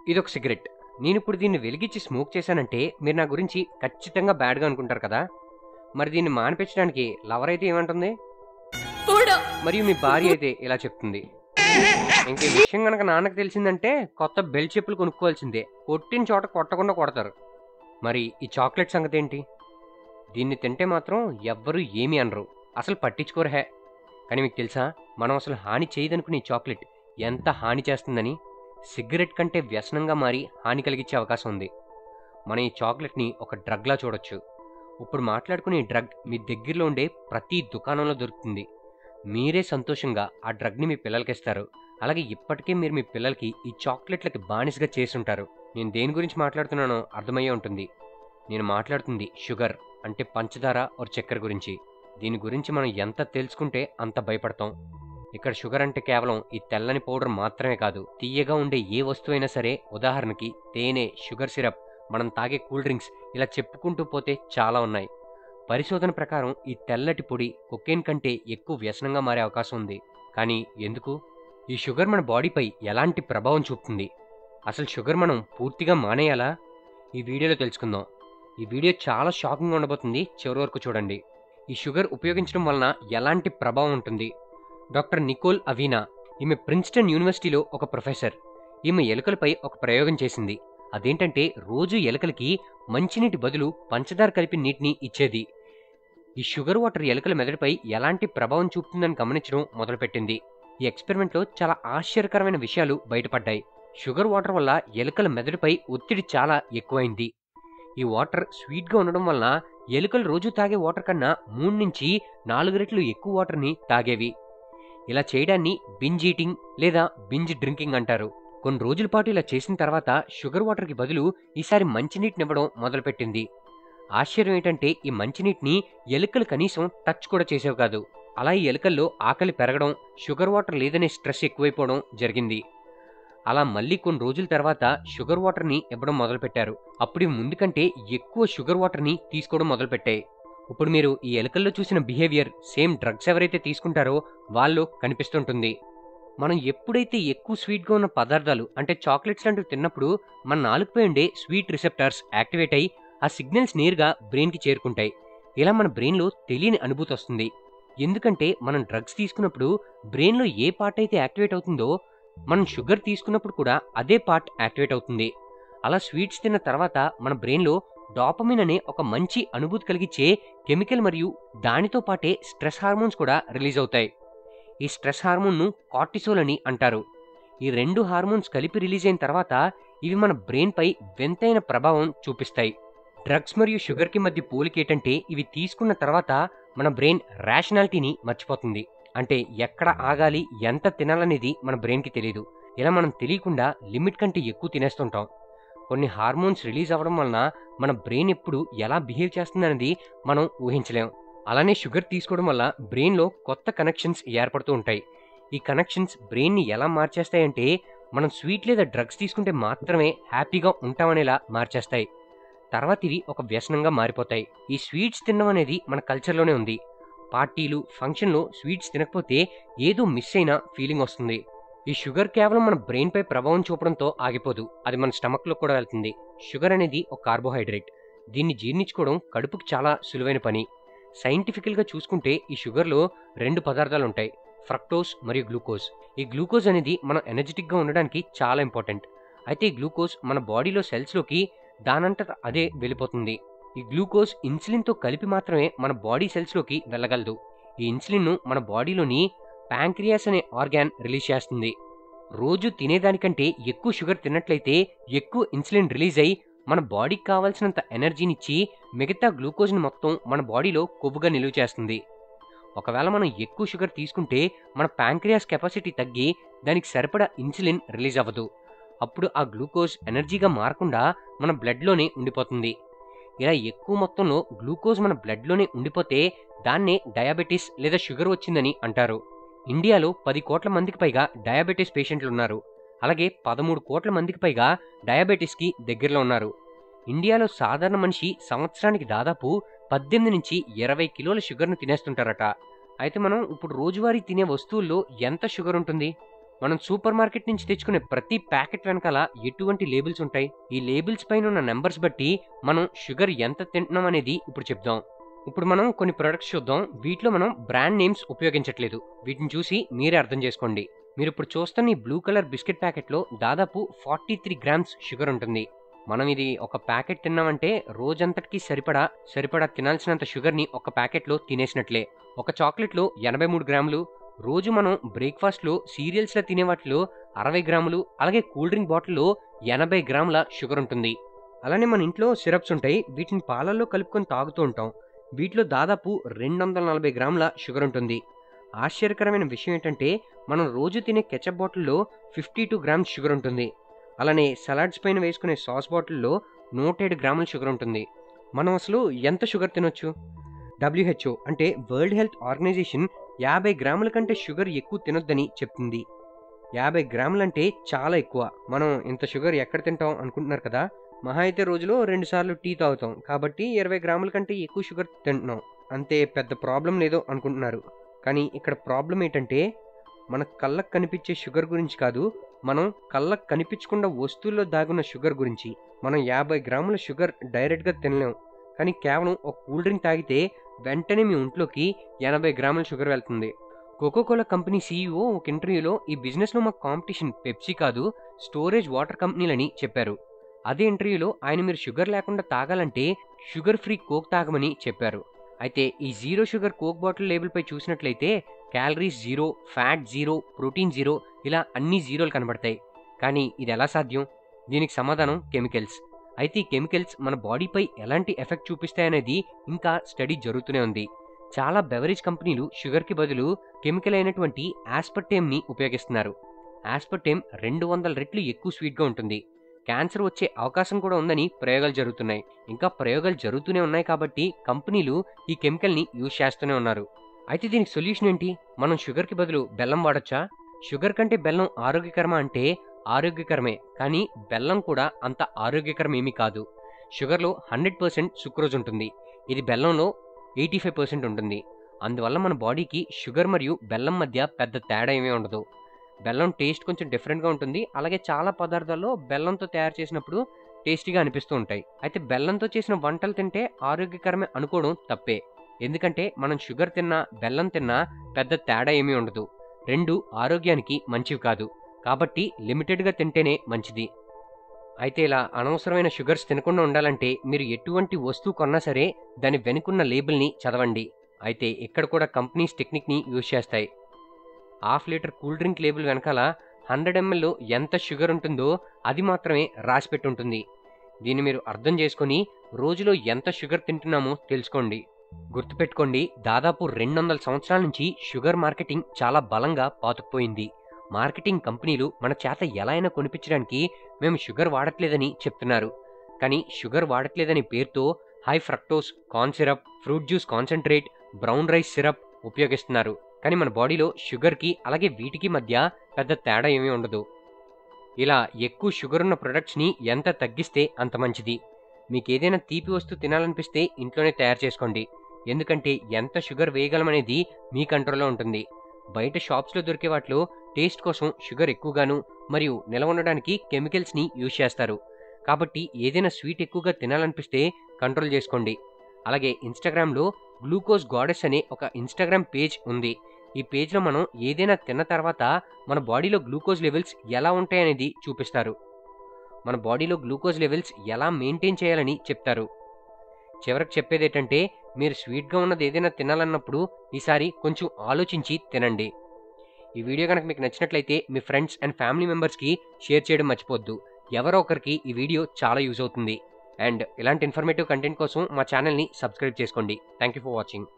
ఇదొక సిగరెట్. నేనిప్పుడు దీన్ని వెలిగించి స్మోక్ చేశానంటే మీరు నా గురించి ఖచ్చితంగా బ్యాడ్‌గా అనుకుంటారు కదా! మరి దీన్ని మానిపించడానికి లవర్ అయితే ఏమంటుంది? మరియు మీ భార్య అయితే ఇలా చెప్తుంది. ఇంక ఈ విషయం గనక నాన్నకి తెలిసిందంటే కొత్త బెల్ట్ చెప్పులు కొనుక్కోవాల్సిందే. కొట్టిన చోట కొట్టకుండా కొడతారు. మరి ఈ చాక్లెట్ సంగతేంటి? దీన్ని తింటే మాత్రం ఎవ్వరూ ఏమీ అనరు. అసలు పట్టించుకోరు హే! కానీ మీకు తెలుసా? మనం అసలు హాని చేయదనుకునే ఈ చాక్లెట్ ఎంత హాని చేస్తుందని? సిగరెట్ కంటే వ్యసనంగా మారి హాని కలిగించే అవకాశం ఉంది. మనం ఈ చాక్లెట్‌ని ఒక డ్రగ్‌లా చూడొచ్చు. ఇప్పుడు మాట్లాడుకునే ఈ డ్రగ్ మీ దగ్గరలో ఉండే ప్రతి దుకాణంలో దొరుకుతుంది. మీరే సంతోషంగా ఆ డ్రగ్‌ని మీ పిల్లలకిస్తారు. అలాగే ఇప్పటికే మీరు మీ పిల్లలకి ఈ చాక్లెట్‌లకి బానిసగా చేసుంటారు. నేను దేని గురించి మాట్లాడుతున్నానో అర్థమయ్యే ఉంటుంది. నేను మాట్లాడుతుంది షుగర్ అంటే పంచదార ఆర్ చక్కెర గురించి. దీని గురించి మనం ఎంత తెలుసుకుంటే అంత భయపడతాం. ఇక్కడ షుగర్ అంటే కేవలం ఈ తెల్లని పౌడర్ మాత్రమే కాదు. తియ్యగా ఉండే ఏ వస్తువైనా సరే, ఉదాహరణకి తేనె, షుగర్ సిరప్, మనం తాగే కూల్ డ్రింక్స్ ఇలా చెప్పుకుంటూ పోతే చాలా ఉన్నాయి. పరిశోధన ప్రకారం ఈ తెల్లటి పొడి కొకేన్ కంటే ఎక్కువ వ్యసనంగా మారే అవకాశం ఉంది. కానీ ఎందుకు? ఈ షుగర్ మన బాడీపై ఎలాంటి ప్రభావం చూపుతుంది? అసలు షుగర్ మనం పూర్తిగా మానేయాలా? ఈ వీడియోలో తెలుసుకుందాం. ఈ వీడియో చాలా షాకింగ్గా ఉండబోతుంది. చివరి వరకు చూడండి. ఈ షుగర్ ఉపయోగించడం వలన ఎలాంటి ప్రభావం ఉంటుంది? డాక్టర్ నికోల్ అవీనా, ఈమె ప్రిన్స్టన్ యూనివర్సిటీలో ఒక ప్రొఫెసర్. ఈమె ఎలుకలపై ఒక ప్రయోగం చేసింది. అదేంటంటే రోజు ఎలుకలకి మంచినీటి బదులు పంచదార కలిపి నీటిని ఇచ్చేది. ఈ షుగర్ వాటర్ ఎలుకల మెదడుపై ఎలాంటి ప్రభావం చూపుతుందని గమనించడం మొదలుపెట్టింది. ఈ ఎక్స్పెరిమెంట్లో చాలా ఆశ్చర్యకరమైన విషయాలు బయటపడ్డాయి. షుగర్ వాటర్ వల్ల ఎలుకల మెదడుపై ఒత్తిడి చాలా ఎక్కువైంది. ఈ వాటర్ స్వీట్గా ఉండడం వలన ఎలుకలు రోజు తాగే వాటర్ కన్నా 3 నుంచి 4 రెట్లు ఎక్కువ వాటర్ని తాగేవి. ఇలా చేయడాన్ని బింజ్ ఈటింగ్ లేదా బింజ్ డ్రింకింగ్ అంటారు. కొన్ని రోజుల పాటు ఇలా చేసిన తర్వాత షుగర్ వాటర్కి బదులు ఈసారి మంచినీటినివ్వడం మొదలుపెట్టింది. ఆశ్చర్యం ఏంటంటే ఈ మంచినీటిని ఎలుకలు కనీసం టచ్ కూడా చేసేవి కాదు. అలా ఈ ఎలుకల్లో ఆకలి పెరగడం, షుగర్ వాటర్ లేదనే స్ట్రెస్ ఎక్కువైపోవడం జరిగింది. అలా మళ్ళీ కొన్ని రోజుల తర్వాత షుగర్ వాటర్ని ఇవ్వడం మొదలుపెట్టారు. అప్పుడు ఇవి ముందు కంటే ఎక్కువ షుగర్ వాటర్ని తీసుకోవడం మొదలుపెట్టాయి. ఇప్పుడు మీరు ఈ ఎలుకల్లో చూసిన బిహేవియర్ సేమ్ డ్రగ్స్ ఎవరైతే తీసుకుంటారో వాళ్ళు కనిపిస్తుంటుంది. మనం ఎప్పుడైతే ఎక్కువ స్వీట్గా ఉన్న పదార్థాలు అంటే చాక్లెట్స్ లాంటివి తిన్నప్పుడు మన నాలుకపై ఉండే స్వీట్ రిసెప్టార్స్ యాక్టివేట్ అయ్యి ఆ సిగ్నల్స్ నేరుగా బ్రెయిన్కి చేరుకుంటాయి. ఇలా మన బ్రెయిన్లో తెలియని అనుభూతి వస్తుంది. ఎందుకంటే మనం డ్రగ్స్ తీసుకున్నప్పుడు బ్రెయిన్లో ఏ పార్ట్ అయితే యాక్టివేట్ అవుతుందో మనం షుగర్ తీసుకున్నప్పుడు కూడా అదే పార్ట్ యాక్టివేట్ అవుతుంది. అలా స్వీట్స్ తిన్న తర్వాత మన బ్రెయిన్లో డాపమిన్ అనే ఒక మంచి అనుభూతి కలిగించే కెమికల్ మరియు దానితో పాటే స్ట్రెస్ హార్మోన్స్ కూడా రిలీజ్ అవుతాయి. ఈ స్ట్రెస్ హార్మోన్ను కార్టిసోల్ అని అంటారు. ఈ 2 హార్మోన్స్ కలిపి రిలీజ్ అయిన తర్వాత ఇవి మన బ్రెయిన్పై వింతైన ప్రభావం చూపిస్తాయి. డ్రగ్స్ మరియు షుగర్కి మధ్య పోలిక ఏంటంటే ఇవి తీసుకున్న తర్వాత మన బ్రెయిన్ రేషనాలిటీని మర్చిపోతుంది. అంటే ఎక్కడ ఆగాలి, ఎంత తినాలనేది మన బ్రెయిన్కి తెలియదు. ఇలా మనం తెలియకుండా లిమిట్ కంటే ఎక్కువ తినేస్తుంటాం. కొన్ని హార్మోన్స్ రిలీజ్ అవ్వడం వలన మన బ్రెయిన్ ఎప్పుడు ఎలా బిహేవ్ చేస్తుందనేది మనం ఊహించలేం. అలానే షుగర్ తీసుకోవడం వల్ల బ్రెయిన్లో కొత్త కనెక్షన్స్ ఏర్పడుతూ ఉంటాయి. ఈ కనెక్షన్స్ బ్రెయిన్ని ఎలా మార్చేస్తాయంటే మనం స్వీట్ లేదా డ్రగ్స్ తీసుకుంటే మాత్రమే హ్యాపీగా ఉంటామనేలా మార్చేస్తాయి. తర్వాత ఇవి ఒక వ్యసనంగా మారిపోతాయి. ఈ స్వీట్స్ తినడం అనేది మన కల్చర్లోనే ఉంది. పార్టీలు, ఫంక్షన్లో స్వీట్స్ తినకపోతే ఏదో మిస్ అయిన ఫీలింగ్ వస్తుంది. ఈ షుగర్ కేవలం మన బ్రెయిన్పై ప్రభావం చూపడంతో ఆగిపోదు, అది మన స్టమక్లో కూడా వెళ్తుంది. షుగర్ అనేది ఒక కార్బోహైడ్రేట్. దీన్ని జీర్ణించుకోవడం కడుపుకి చాలా సులువైన పని. సైంటిఫికల్గా చూసుకుంటే ఈ షుగర్లో 2 పదార్థాలు ఉంటాయి, ఫ్రక్టోస్ మరియు గ్లూకోజ్. ఈ గ్లూకోజ్ అనేది మనం ఎనర్జెటిక్గా ఉండడానికి చాలా ఇంపార్టెంట్. అయితే ఈ గ్లూకోజ్ మన బాడీలో సెల్స్లోకి దానంతట అదే వెళ్ళిపోతుంది. ఈ గ్లూకోజ్ ఇన్సులిన్తో కలిపి మాత్రమే మన బాడీ సెల్స్లోకి వెళ్ళగలదు. ఈ ఇన్సులిన్ను మన బాడీలోని ప్యాంక్రియాస్ అనే ఆర్గాన్ రిలీజ్ చేస్తుంది. రోజు తినేదానికంటే ఎక్కువ షుగర్ తిన్నట్లయితే ఎక్కువ ఇన్సులిన్ రిలీజ్ అయ్యి మన బాడీకి కావాల్సినంత ఎనర్జీనిచ్చి మిగతా గ్లూకోజ్ని మొత్తం మన బాడీలో కొవ్వుగా నిలువ చేస్తుంది. ఒకవేళ మనం ఎక్కువ షుగర్ తీసుకుంటే మన ప్యాంక్రియాస్ కెపాసిటీ తగ్గి దానికి సరిపడా ఇన్సులిన్ రిలీజ్ అవ్వదు. అప్పుడు ఆ గ్లూకోజ్ ఎనర్జీగా మారకుండా మన బ్లడ్లోనే ఉండిపోతుంది. ఇలా ఎక్కువ మొత్తంలో గ్లూకోజ్ మన బ్లడ్లోనే ఉండిపోతే దాన్నే డయాబెటీస్ లేదా షుగర్ వచ్చిందని అంటారు. ఇండియాలో 10 కోట్ల మందికి పైగా డయాబెటీస్ పేషెంట్లు ఉన్నారు. అలాగే 13 కోట్ల మందికి పైగా డయాబెటీస్కి దగ్గరలో ఉన్నారు. ఇండియాలో సాధారణ మనిషి సంవత్సరానికి దాదాపు 18 నుంచి 20 కిలోల షుగర్ను తినేస్తుంటారట. అయితే మనం ఇప్పుడు రోజువారీ తినే వస్తువుల్లో ఎంత షుగర్ ఉంటుంది? మనం సూపర్ మార్కెట్ నుంచి తెచ్చుకునే ప్రతి ప్యాకెట్ వెనకాల ఎటువంటి లేబుల్స్ ఉంటాయి? ఈ లేబుల్స్ పైన ఉన్న నెంబర్స్ బట్టి మనం షుగర్ ఎంత తింటున్నాం అనేది ఇప్పుడు చెప్దాం. ఇప్పుడు మనం కొన్ని ప్రొడక్ట్స్ చూద్దాం. వీటిలో మనం బ్రాండ్ నేమ్స్ ఉపయోగించట్లేదు. వీటిని చూసి మీరే అర్థం చేసుకోండి. మీరు ఇప్పుడు చూస్తున్న ఈ బ్లూ కలర్ బిస్కెట్ ప్యాకెట్లో దాదాపు 43 గ్రామ్స్ షుగర్ ఉంటుంది. మనం ఇది ఒక ప్యాకెట్ తిన్నామంటే రోజంతటికి సరిపడా తినాల్సినంత షుగర్ని ఒక ప్యాకెట్లో తినేసినట్లే. ఒక చాక్లెట్లో 83 గ్రాములు, రోజు మనం బ్రేక్ఫాస్ట్లో సీరియల్స్లో తినే వాటిలో 60 గ్రాములు, అలాగే కూల్ డ్రింక్ బాటిల్లో 80 గ్రాముల షుగర్ ఉంటుంది. అలానే మన ఇంట్లో సిరప్స్ ఉంటాయి. వీటిని పాలల్లో కలుపుకొని తాగుతూ ఉంటాం. వీటిలో దాదాపు 240 గ్రాముల షుగర్ ఉంటుంది. ఆశ్చర్యకరమైన విషయం ఏంటంటే మనం రోజు తినే కెచప్ బాటిల్లో 52 గ్రామ్స్ షుగర్ ఉంటుంది. అలానే సలాడ్స్ పైన వేసుకునే సాస్ బాటిల్లో 107 గ్రాముల షుగర్ ఉంటుంది. మనం అసలు ఎంత షుగర్ తినొచ్చు? WHO అంటే వరల్డ్ హెల్త్ ఆర్గనైజేషన్ 50 గ్రాముల కంటే షుగర్ ఎక్కువ తినొద్దని చెప్తుంది. 50 గ్రాములంటే చాలా ఎక్కువ. మనం ఇంత షుగర్ ఎక్కడ తింటాం అనుకుంటున్నారు కదా? మహా అయితే రోజులో 2 సార్లు టీ తాగుతాం. కాబట్టి 20 గ్రాముల కంటే ఎక్కువ షుగర్ తింటున్నాం. అంతే పెద్ద ప్రాబ్లం లేదో అనుకుంటున్నారు. కానీ ఇక్కడ ప్రాబ్లం ఏంటంటే మన కళ్ళకు కనిపించే షుగర్ గురించి కాదు, మనం కళ్ళకు కనిపించకుండా వస్తువుల్లో దాగున్న షుగర్ గురించి. మనం 50 గ్రాముల షుగర్ డైరెక్ట్గా తినలేం. కానీ కేవలం ఒక కూల్ డ్రింక్ తాగితే వెంటనే మీ ఒంట్లోకి 80 గ్రాముల షుగర్ వెళ్తుంది. కోకోకోలా కంపెనీ CEO ఒక ఇంటర్వ్యూలో ఈ బిజినెస్లో మా కాంపిటీషన్ పెప్సీ కాదు, స్టోరేజ్ వాటర్ కంపెనీలని చెప్పారు. అదే ఇంటర్వ్యూలో ఆయన మీరు షుగర్ లేకుండా తాగాలంటే షుగర్ ఫ్రీ కోక్ తాగమని చెప్పారు. అయితే ఈ జీరో షుగర్ కోక్ బాటిల్ లేబుల్పై చూసినట్లయితే క్యాలరీస్ 0, ఫ్యాట్ 0, ప్రోటీన్ 0 ఇలా అన్ని జీరోలు కనబడతాయి. కానీ ఇది ఎలా సాధ్యం? దీనికి సమాధానం కెమికల్స్. అయితే ఈ కెమికల్స్ మన బాడీపై ఎలాంటి ఎఫెక్ట్ చూపిస్తాయనేది ఇంకా స్టడీ జరుగుతూనే ఉంది. చాలా బెవరేజ్ కంపెనీలు షుగర్కి బదులు కెమికల్ అయినటువంటి ఆస్పర్టేమ్ని ఉపయోగిస్తున్నారు. ఆస్పర్టేమ్ 200 రెట్లు ఎక్కువ స్వీట్గా ఉంటుంది. క్యాన్సర్ వచ్చే అవకాశం కూడా ఉందని ప్రయోగాలు జరుగుతున్నాయి. ఇంకా ప్రయోగాలు జరుగుతూనే ఉన్నాయి కాబట్టి కంపెనీలు ఈ కెమికల్ని యూజ్ చేస్తూనే ఉన్నారు. అయితే దీనికి సొల్యూషన్ ఏంటి? మనం షుగర్కి బదులు బెల్లం వాడొచ్చా? షుగర్ కంటే బెల్లం ఆరోగ్యకరమా అంటే ఆరోగ్యకరమే. కానీ బెల్లం కూడా అంత ఆరోగ్యకరమేమీ కాదు. షుగర్లో 100% సుక్రోజ్ ఉంటుంది. ఇది బెల్లంలో 85% ఉంటుంది. అందువల్ల మన బాడీకి షుగర్ మరియు బెల్లం మధ్య పెద్ద తేడా ఏమీ ఉండదు. బెల్లం టేస్ట్ కొంచెం డిఫరెంట్గా ఉంటుంది. అలాగే చాలా పదార్థాల్లో బెల్లంతో తయారు చేసినప్పుడు టేస్టీగా అనిపిస్తూ ఉంటాయి. అయితే బెల్లంతో చేసిన వంటలు తింటే ఆరోగ్యకరమే అనుకోవడం తప్పే. ఎందుకంటే మనం షుగర్ తిన్నా బెల్లం తిన్నా పెద్ద తేడా ఏమీ ఉండదు. రెండు ఆరోగ్యానికి మంచివి కాదు. కాబట్టి లిమిటెడ్గా తింటేనే మంచిది. అయితే ఇలా అనవసరమైన షుగర్స్ తినకుండా ఉండాలంటే మీరు ఎటువంటి వస్తువు కొన్నా సరే దాని వెనుకున్న లేబుల్ని చదవండి. అయితే ఇక్కడ కూడా కంపెనీస్ టెక్నిక్ని యూజ్ చేస్తాయి. ½ లీటర్ కూల్ డ్రింక్ లేబుల్ వెనకాల 100 ml ఎంత షుగర్ ఉంటుందో అది మాత్రమే రాసిపెట్టి ఉంటుంది. దీన్ని మీరు అర్థం చేసుకొని రోజులో ఎంత షుగర్ తింటున్నామో తెలుసుకోండి. గుర్తుపెట్టుకోండి, దాదాపు 200 సంవత్సరాల నుంచి షుగర్ మార్కెటింగ్ చాలా బలంగా పాతుకుపోయింది. మార్కెటింగ్ కంపెనీలు మన చేత ఎలా అయినా కొనిపించడానికి మేము షుగర్ వాడట్లేదని చెప్తున్నారు. కానీ షుగర్ వాడట్లేదని పేరుతో high fructose corn syrup, fruit juice concentrate, brown rice syrup ఉపయోగిస్తున్నారు. కానీ మన బాడీలో షుగర్కి అలాగే వీటికి మధ్య పెద్ద తేడా ఏమీ ఉండదు. ఇలా ఎక్కువ షుగర్ ఉన్న ప్రొడక్ట్స్ని ఎంత తగ్గిస్తే అంత మంచిది. మీకు ఏదైనా తీపి వస్తువు తినాలనిపిస్తే ఇంట్లోనే తయారు చేసుకోండి. ఎందుకంటే ఎంత షుగర్ వేయగలమనేది మీ కంట్రోల్లో ఉంటుంది. బయట షాప్స్లో దొరికే వాటిలో టేస్ట్ కోసం షుగర్ ఎక్కువగాను మరియు నిల్వ ఉండడానికి కెమికల్స్ని యూజ్ చేస్తారు. కాబట్టి ఏదైనా స్వీట్ ఎక్కువగా తినాలనిపిస్తే కంట్రోల్ చేసుకోండి. అలాగే ఇన్స్టాగ్రామ్లో గ్లూకోజ్ గాడెస్ అనే ఒక ఇన్స్టాగ్రామ్ పేజ్ ఉంది. ఈ పేజ్లో మనం ఏదైనా తిన్న తర్వాత మన బాడీలో గ్లూకోజ్ లెవెల్స్ ఎలా ఉంటాయనేది చూపిస్తారు. మన బాడీలో గ్లూకోజ్ లెవెల్స్ ఎలా మెయింటైన్ చేయాలని చెప్తారు. చివరికి చెప్పేది ఏంటంటే మీరు స్వీట్గా ఉన్నది ఏదైనా తినాలన్నప్పుడు ఈసారి కొంచెం ఆలోచించి తినండి. ఈ వీడియో కనుక మీకు నచ్చినట్లయితే మీ ఫ్రెండ్స్ అండ్ ఫ్యామిలీ మెంబర్స్కి షేర్ చేయడం మర్చిపోద్దు. ఎవరో ఒకరికి ఈ వీడియో చాలా యూజ్ అవుతుంది. అండ్ ఇలాంటి ఇన్ఫర్మేటివ్ కంటెంట్ కోసం మా ఛానల్ని సబ్స్క్రైబ్ చేసుకోండి. Thank you for watching.